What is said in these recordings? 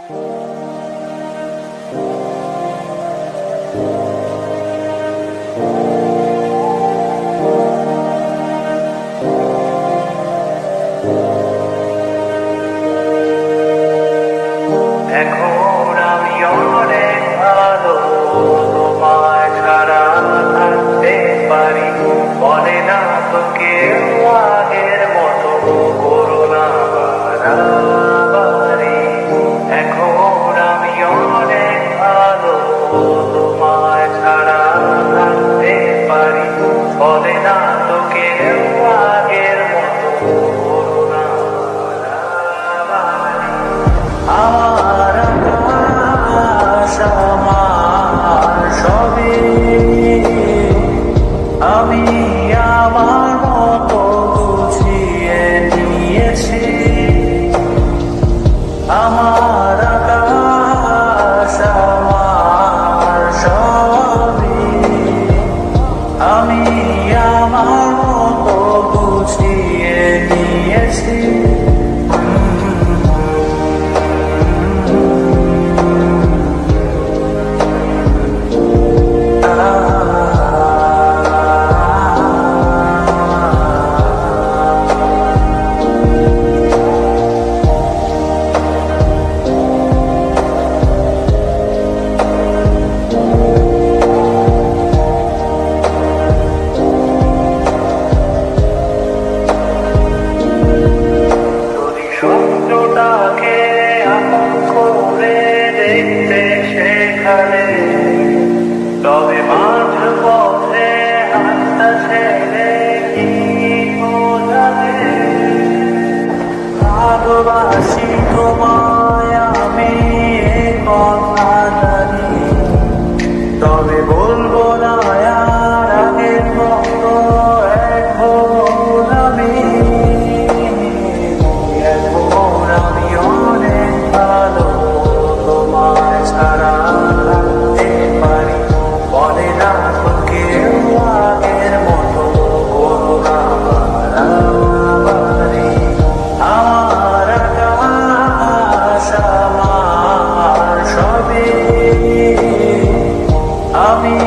এখন আমি অনেক ভালো, তোমায় ছাড়া থাকতে পারি। বলে না তো কেউ আগের মতো করোনা বাড়াবাড়ি। এখন আমি অনেক ভালো, তোমায় ছাড়া থাকতে পারি। বলে না তো কেউ আগের মতো করোনা বাড়াবাড়ি। আমার আকাশ আমার সবই, আমি আমার মতো গুছিয়ে নিয়েছি। আমার আকাশ আমার সবই, আমি আমার মতো গুছিয়ে নিয়েছি। স্বপ্নটাকে আপন করে দেখতে সেখানে, তবে মাঝ পথে হাতটা ছেড়ে কি বোঝাবে। ভালোবাসি তোমায় আমি, এ কথা জানি, তবে বলবো না আর আগের মতো এক ভুল আমি। এখন আমি অনেক ভালো, তোমায় ছাড়া থাকতে পারি। বলে না তো কেউ আগের মতো করোনা বাড়াবাড়ি। আমার আকাশ আমার সবই, আমি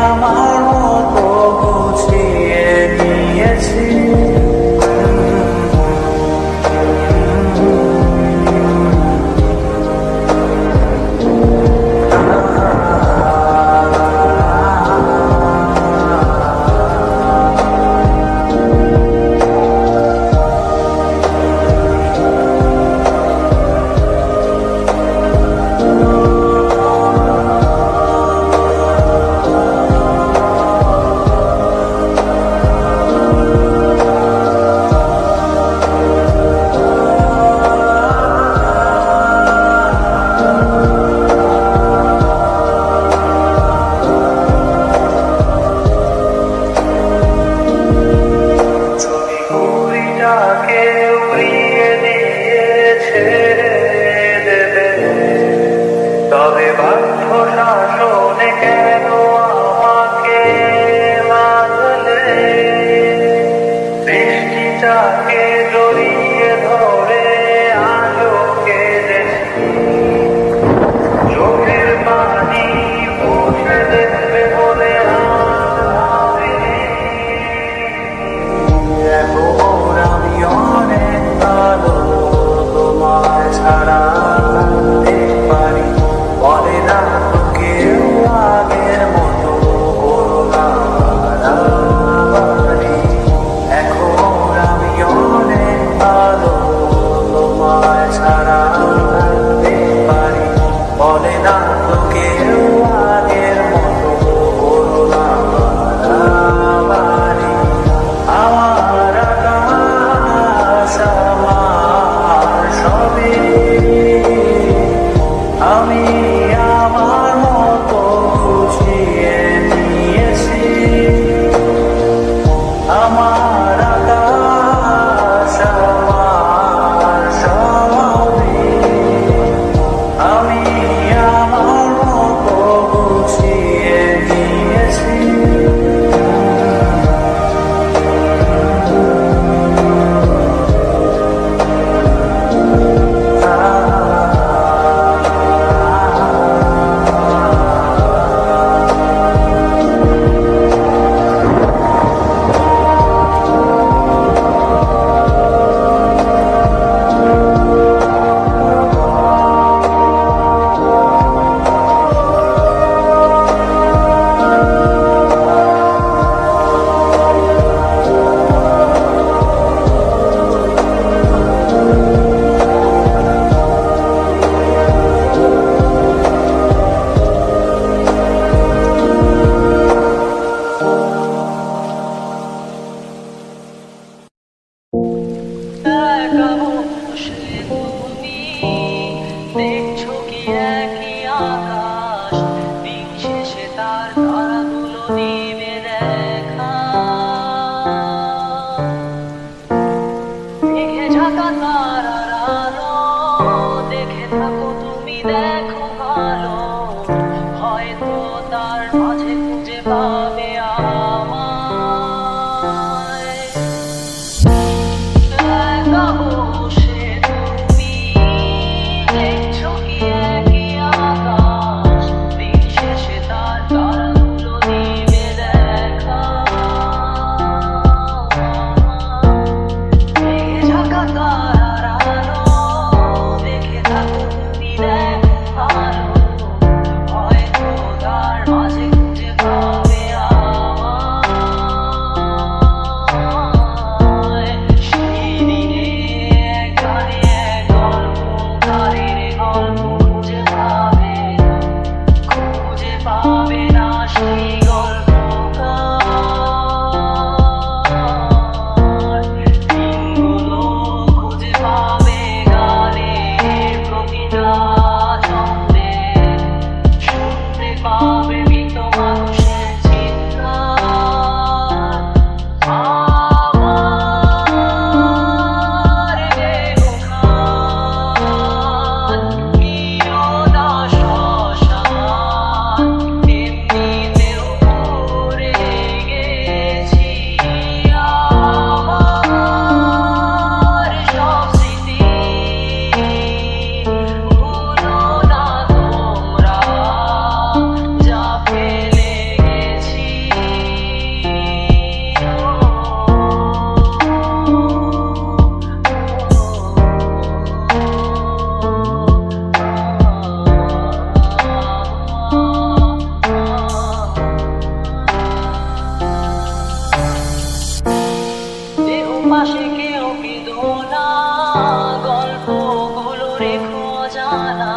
আমার মতো গুছিয়ে নিয়েছি। ছবিটাকে উড়িয়ে দিয়ে ছেড়ে দেবে, তবে বাধ্য শাসনে কেন আমাকে বাঁধলে। বৃষ্টিটাকে জড়িয়ে ধরে আজও কেঁদেছি, চোখের পানি মুছে দেখবে বলে এখন আমি অনেক ভালো, তোমায় ছাড়া থাকতে পারি। বলে না তো কেউ দেখো ভালো, হয়তো তার মাঝে খুঁজে পাবে আমায়। একা বসে তুমি দেখছো কি একই আকাশ, দিন শেষে তার তারাগুলো দিবে দেখা। মেঘে ঢাকা তারার আলো দেখে থাকো তুমি, দেখো ভালো, হয়তো তার মাঝে খুঁজে পাবে আমায়। সেই দিনে এক গানে এক গল্পকারের গল্প খুঁজে পাবে না সেই গল্পকার। দিনগুলো খুঁজে পাবে গানের প্রতিটা ছন্দে, শুনতে পাবে মৃত মানুষের চিৎকার। আমার দেহখান নিরদা শ্মশান, এমনিতেও মরে গেছি। আমার সব স্মৃতি ভুলো না তোমরা, যা ফেলে গেছি। দেহ পাশে কেউ কেঁদো না, গল্পগুলো রেখো জানা,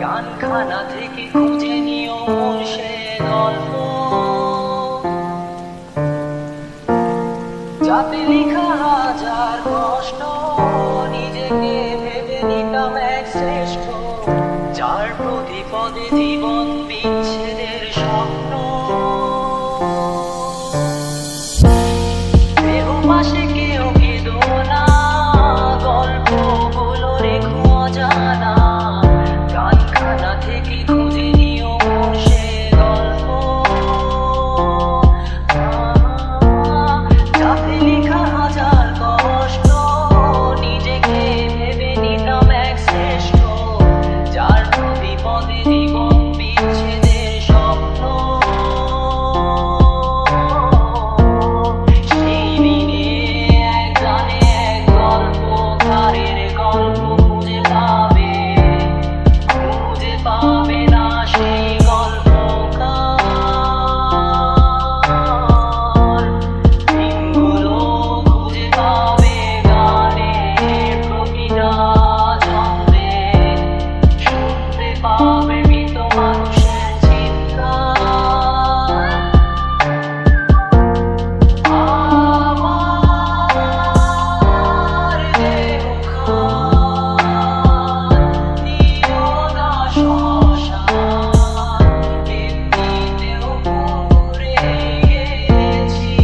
গানখানা থেকে খুঁজে নিও মন সে গল্প, যাতে লেখা হাজার কষ্ট নিজেকে ভেবে নিতাম এক শ্রেষ্ঠ, যার প্রতি পদে জীবন বিচ্ছেদের স্বপ্ন। দেহ পাশে কেউ কেঁদো না, গল্পগুলো রেখো জানা, গানখানা থেকে খুঁজে নিও মন সে গল্প, যাতে লেখা হাজার কষ্ট নিজেকে ভেবে নিতাম এক শ্রেষ্ঠ, যার প্রতি পদে জীবন বিচ্ছেদের স্বপ্ন। সেই দিনে এক গানে এক গল্পকারের গল্প খুঁজে পাবে না সেই গল্পকার। দিনগুলো খুঁজে পাবে গানের প্রতিটা ছন্দে, শুনতে পাবে মৃত মানুষের চিৎকার। আমার দেহখান নিরদা শ্মশান, এমনিতেও মরে গেছি।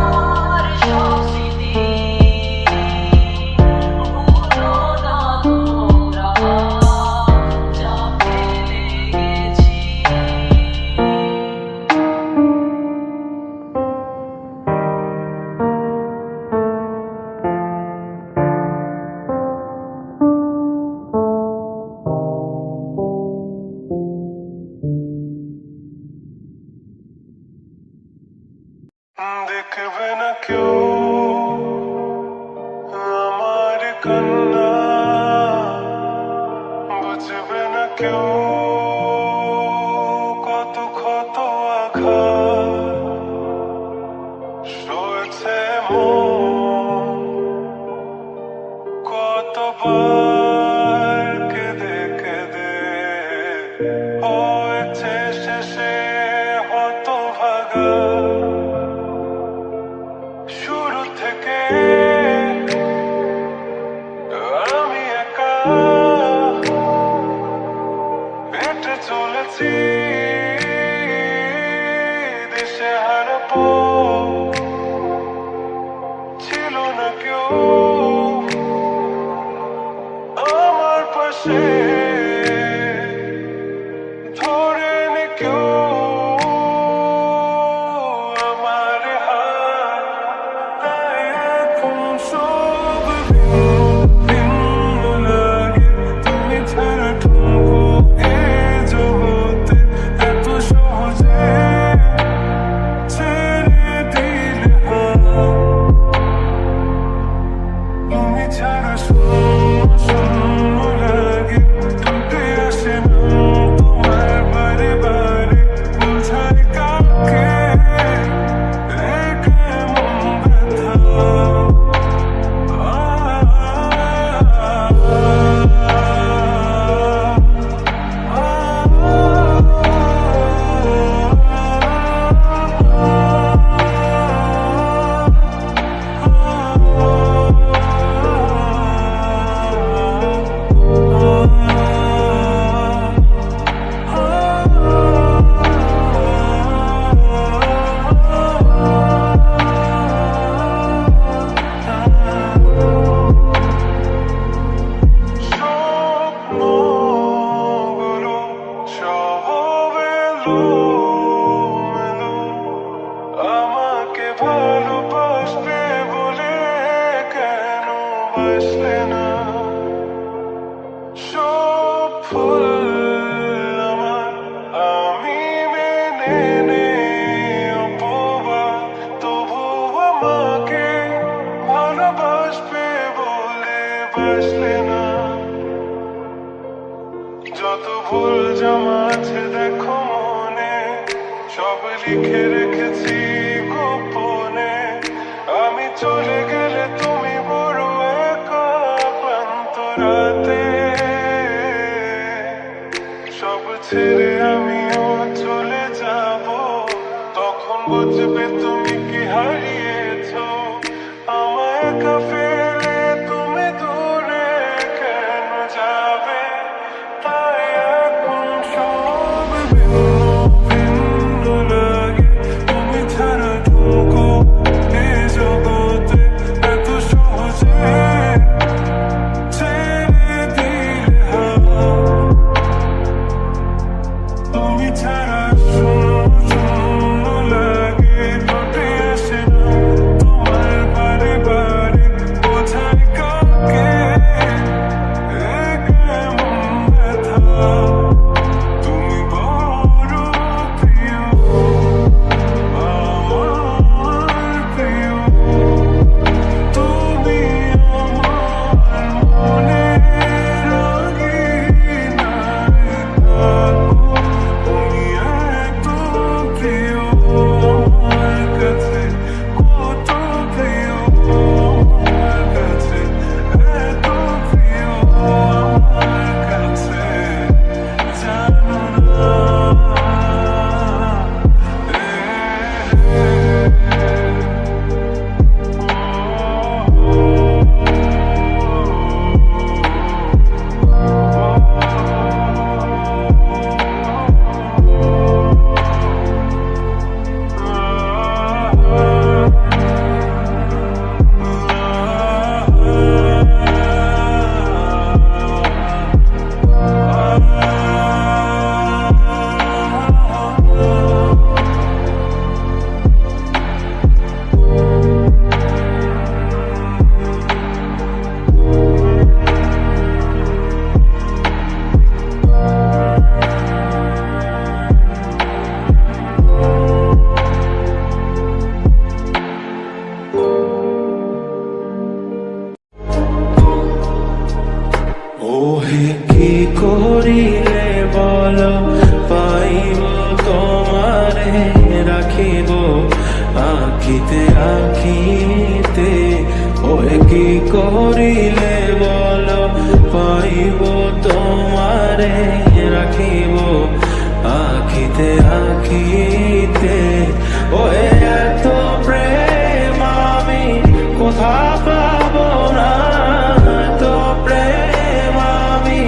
আমার সব স্মৃতি ভুলো না তোমরা, যা ফেলে গেছি। দেখবে না কেউ আমার কান্না, বুঝবে না কেউ কত ক্ষত আঘাত সয়েছে মন, কতবার কেঁদে কেঁদে হয়েছে শেষে হতভাগা। শুরু থেকে আমি একা হেঁটে চলেছি দিশেহারা পথ, ছিল না কেউ আসে ধরে নি কেউ আমার হাত, তাই এখন সব ভিন্ন ভিন্ন লাগে। তুমি ছাড়া ঠুনকো এ জগতে এত সহজে ছেড়ে দিলে হাত। তুমি ছাড়া শূন্য শূন্য লাগে, টুটে আসে নাম তোমার বারে বারে। বোঝাই কাকে এ কেমন ব্যথা। স্বপ্নগুলো সব এলোমেলো, আমাকে ভালোবাসবে বলে কেন বাসলে না? সব ফুল আমার আমি মেনে নেই অপবাদ, তবু আমাকে ভালোবাসবে বলে বাসলে না। যত ভুল জমা আছে দেখো মনে, সব লিখে রেখেছি গোপনে। আমি চলে গেলে তুমি বড় একা ক্লান্ত রাতে, সব ছেড়ে আমিও চলে যাব। তখন বুঝবে তুমি কি হারিয়েছো, আমায় একা ফেলে তুমি দূরে কেন যাবে? তাই এখন সব ভিন্ন ভিন্ন লাগে। তুমি ছাড়া ঠুনকো এ জগতে এত সহজে ছেড়ে দিলে হাত। তুমি ছাড়া শূন্য শূন্য লাগে, টুটে আসে না তোমার বারে বারে। বোঝাই কাকে এ কেমন ব্যথা। তুমি বড় প্রিয় আমার প্রিয়, তুমি আমার মনের রঙিনা থাকো। তুমি এত প্রিয় আমার কাছে, কত প্রিয় আমার কাছে, এত প্রিয় আমার কাছে, জানো না। ওহে কি করিলে বলো, পাইব তোমারে রাখিব আখিতে আখিতে। ওহে কি করিলে বলো, পাইব তোমারে রাখিব আখিতে আখিতে। ওহে এত প্রেম আমি কোথা পাবো না, এত প্রেম আমি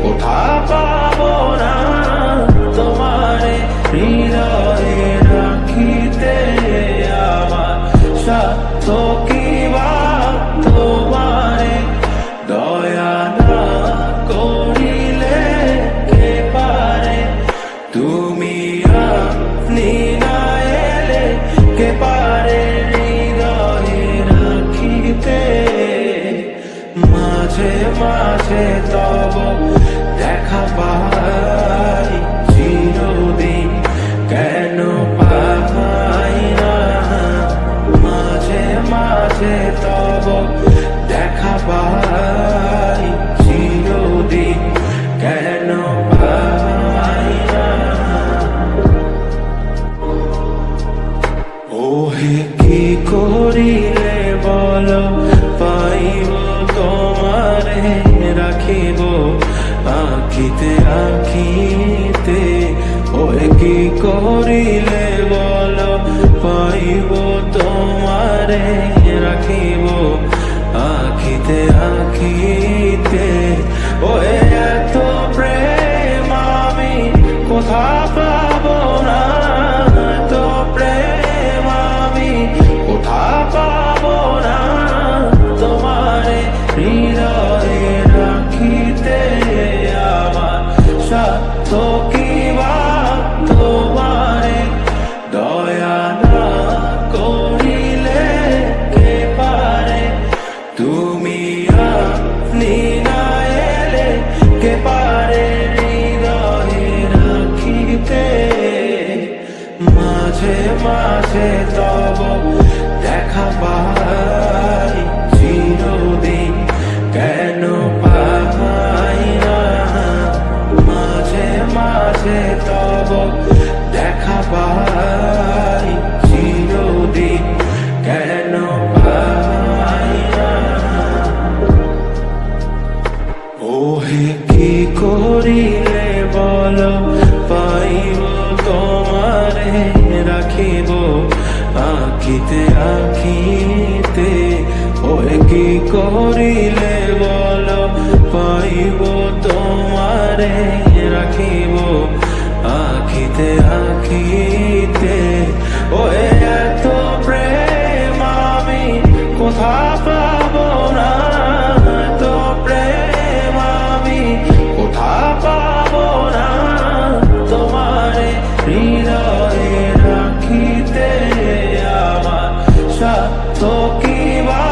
কোথা পাবো না। তোমারে হৃদয়ে রাখিতে আমার সাধ্য কি বা, তোমারে দয়া না করি মাঝে মাঝে তব দেখা পাই চিরদিন কেন পাই না মাঝে মাঝে তব দেখা পাই চিরদিন কেন পাই না ওহে কি করিলে বলো পাইব তোমারে রাখিব আখিতে আখিতে ওহে কি করিলে বলো পাইব তোমারে রাখিব আখিতে আখিতে ওহে এত প্রেম আমি কোথা পাবো না এত প্রেম আমি কোথা পাবো না তোমারে হৃদয়ে রাখিতে আমার সাধ্য কি বা তোমারে দয়া না করিলে কে পারে তুমি আপনি না এলে কে পারে হৃদয়ে রাখিতে মাঝে মাঝে তব দেখা পাই চিরদিন কেন পাই না মাঝে মাঝে তব দেখা পাই চিরদিন কেন পাই না ওহে কি করিলে বলো পাইব তোমারে রাখিব আখিতে আখিতে ওহে কি করিলে বলো পাইব তোমারে রাখিব আখিতে আখিতে ওহে এত প্রেম আমি কোথা পাবো না এত প্রেম আমি কোথা পাবো না তোমারে হৃদয়ে রাখিতে আমার সাধ্য কি বা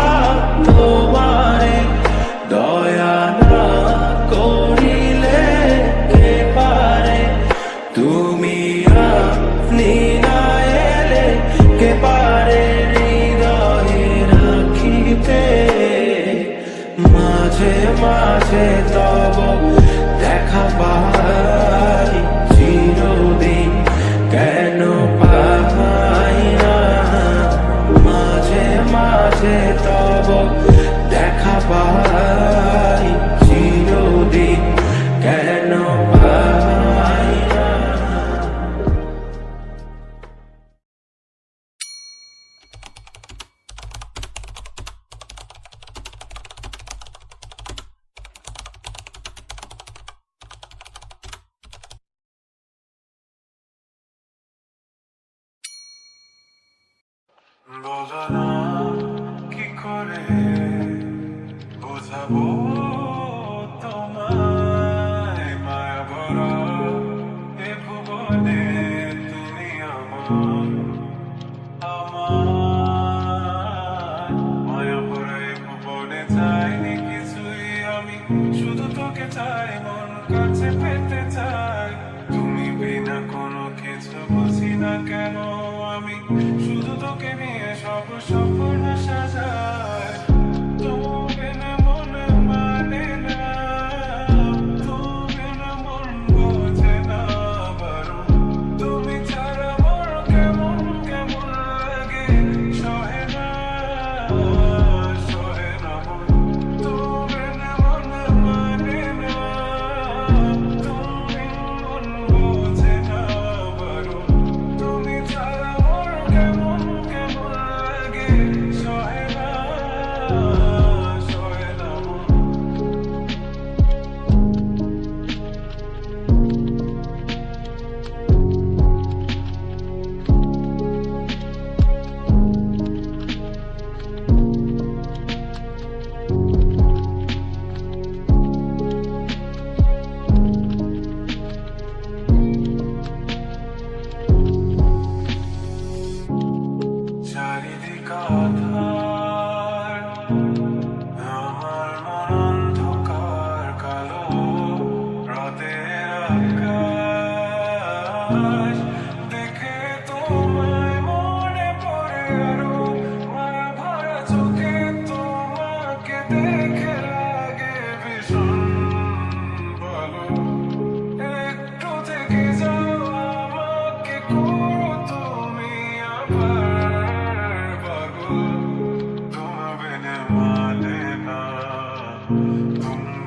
তোমারে দয়া না করিলে কে পারে তুমি আপনি না এলে কে পারে হৃদয়ে রাখিতে মাঝে মাঝে তব দেখা পাই চিরদিন কেন পাই না মাঝে মাঝে তব দেখা পাই চিরদিন কেন পাই না বলো না কি করে বোঝাবো তোমায় মায়া ভরা এ ভুবনে তুমি আমার মায়া ভরা এ ভুবনে চাইনি কিছুই আমি শুধু তোকে চাই মন কাছে পেতে চাই তুমি বিনা কোনো কিছু বুঝি না কেন আমি শুধু তোকে নিয়ে সব স্বপ্ন সাজাই তুমি না মন মানে না তুমি না মন বোঝে না বারো তুমি ছাড়া মোর কেমন কেমন লাগে সহে না মন তুমি না মন মানে না তুমি মন বোঝে না বারো তুমি ছাড়া মোর কেমন কেমন লাগে তুমি